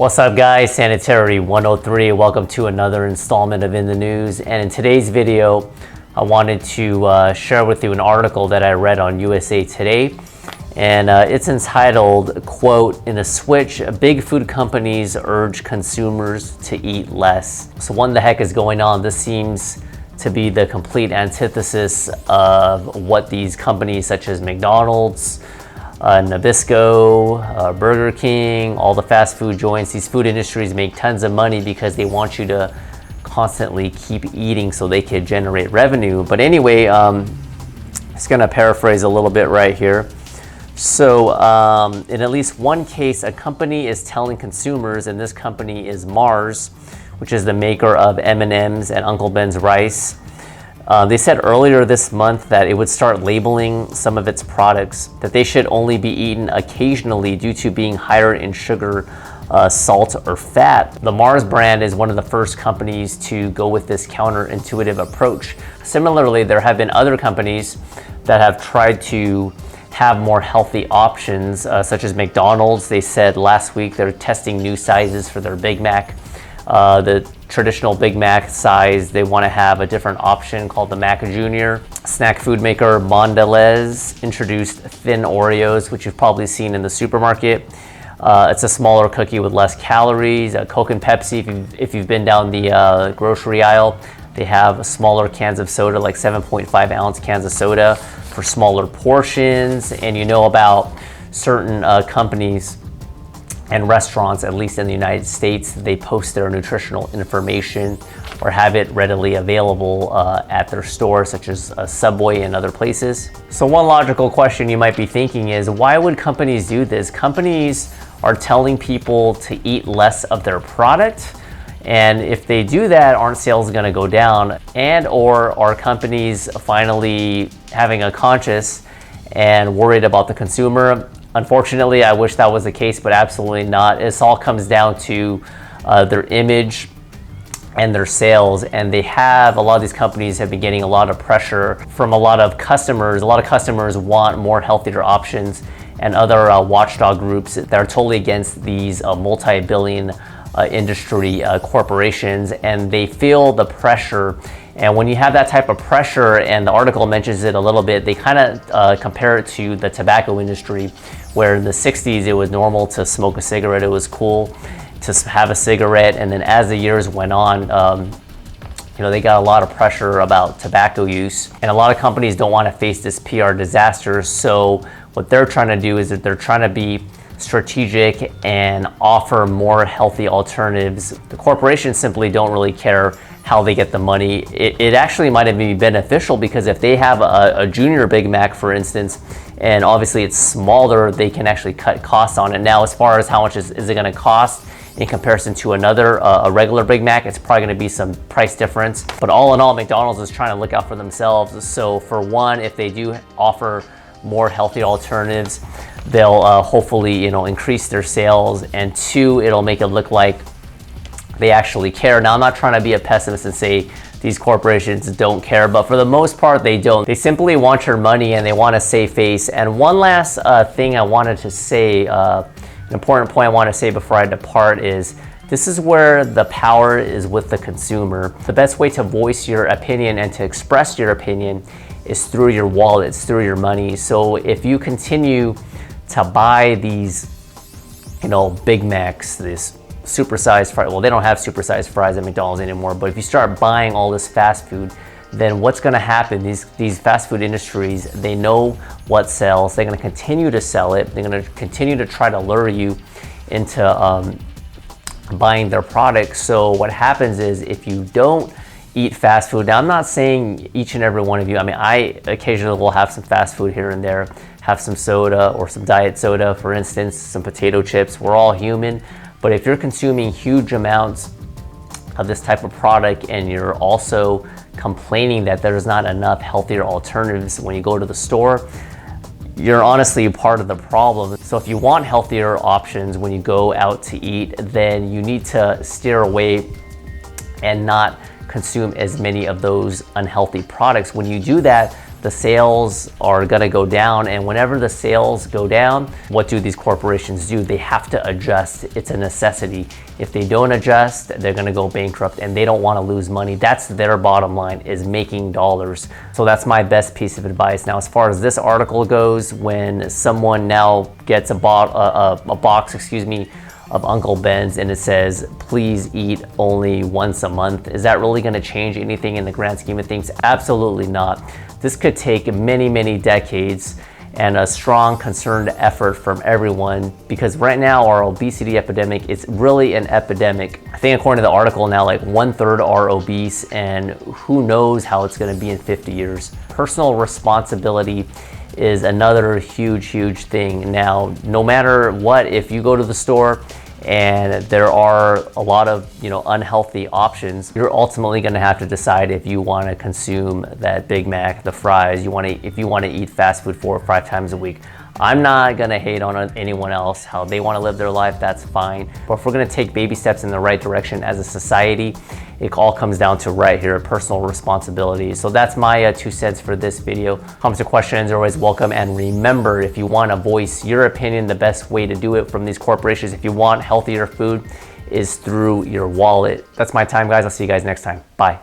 What's up guys, Sanitary 103. Welcome to another installment of In the News. And in today's video, I wanted to share with you an article that I read on USA Today. And it's entitled, quote, "In a switch, big food companies urge consumers to eat less." So what the heck is going on? This seems to be the complete antithesis of what these companies such as McDonald's, Nabisco, Burger King, all the fast food joints, these food industries make tons of money because they want you to constantly keep eating so they can generate revenue. But anyway, just gonna paraphrase a little bit right here. So in at least one case, a company is telling consumers, and this company is Mars, which is the maker of M&Ms and Uncle Ben's rice. They said earlier this month that it would start labeling some of its products, that they should only be eaten occasionally due to being higher in sugar, salt, or fat. The Mars brand is one of the first companies to go with this counterintuitive approach. Similarly, there have been other companies that have tried to have more healthy options, such as McDonald's. They said last week they're testing new sizes for their Big Mac. The traditional Big Mac size, they want to have a different option called the Mac Jr. Snack food maker Mondelez introduced thin Oreos, which you've probably seen in the supermarket. It's a smaller cookie with less calories. Coke and Pepsi, if you've been down the grocery aisle, they have smaller cans of soda, like 7.5 ounce cans of soda for smaller portions. And you know about certain companies and restaurants, at least in the United States, they post their nutritional information or have it readily available at their stores, such as Subway and other places. So one logical question you might be thinking is, why would companies do this? Companies are telling people to eat less of their product. And if they do that, aren't sales gonna go down? And or are companies finally having a conscience and worried about the consumer? Unfortunately, I wish that was the case, but absolutely not. This all comes down to their image and their sales. And a lot of these companies have been getting a lot of pressure from a lot of customers. A lot of customers want more healthier options, and other watchdog groups that are totally against these multi-billion industry corporations, and they feel the pressure. And when you have that type of pressure, and the article mentions it a little bit, they kind of compare it to the tobacco industry, where in the 60s it was normal to smoke a cigarette. It was cool to have a cigarette. And then as the years went on, they got a lot of pressure about tobacco use, and a lot of companies don't want to face this PR disaster. So what they're trying to do is that they're trying to be strategic and offer more healthy alternatives. The corporations simply don't really care how they get the money. It actually might even be beneficial, because if they have a junior Big Mac, for instance, and obviously it's smaller, they can actually cut costs on it. Now, as far as how much is it going to cost in comparison to a regular Big Mac, it's probably going to be some price difference. But all in all, McDonald's is trying to look out for themselves. So for one, if they do offer more healthy alternatives, they'll hopefully increase their sales, and two, it'll make it look like they actually care. Now, I'm not trying to be a pessimist and say these corporations don't care, but for the most part they don't. They simply want your money and they want to save face. And one last thing I wanted to say, an important point I want to say before I depart, is this is where the power is with the consumer. The best way to voice your opinion and to express your opinion is through your wallets, through your money. So if you continue to buy these, Big Macs, this supersized fries, well, they don't have supersized fries at McDonald's anymore, but if you start buying all this fast food, then what's gonna happen? These fast food industries, they know what sells. They're gonna continue to sell it. They're gonna continue to try to lure you into buying their products. So what happens is, if you don't eat fast food, now I'm not saying each and every one of you, I occasionally will have some fast food here and there, have some soda or some diet soda, for instance, some potato chips. We're all human. But if you're consuming huge amounts of this type of product, and you're also complaining that there's not enough healthier alternatives when you go to the store, you're honestly part of the problem. So if you want healthier options when you go out to eat, then you need to steer away and not consume as many of those unhealthy products. When you do that, the sales are gonna go down. And whenever the sales go down, what do these corporations do? They have to adjust. It's a necessity. If they don't adjust, they're gonna go bankrupt, and they don't wanna lose money. That's their bottom line, is making dollars. So that's my best piece of advice. Now, as far as this article goes, when someone now gets a box, of Uncle Ben's and it says, please eat only once a month, is that really gonna change anything in the grand scheme of things? Absolutely not. This could take many, many decades and a strong concerted effort from everyone, because right now our obesity epidemic is really an epidemic. I think according to the article now, like 1/3 are obese, and who knows how it's gonna be in 50 years. Personal responsibility is another huge thing. Now, no matter what, if you go to the store and there are a lot of unhealthy options, you're ultimately going to have to decide if you want to consume that Big Mac, the fries, if you want to eat fast food 4 or 5 times a week. I'm not gonna hate on anyone else, how they want to live their life, that's fine. But if we're gonna take baby steps in the right direction as a society, it all comes down to right here, personal responsibility. So that's my 2 cents for this video. Comments or questions are always welcome. And remember, if you want to voice your opinion, the best way to do it from these corporations, if you want healthier food, is through your wallet. That's my time, guys. I'll see you guys next time. Bye.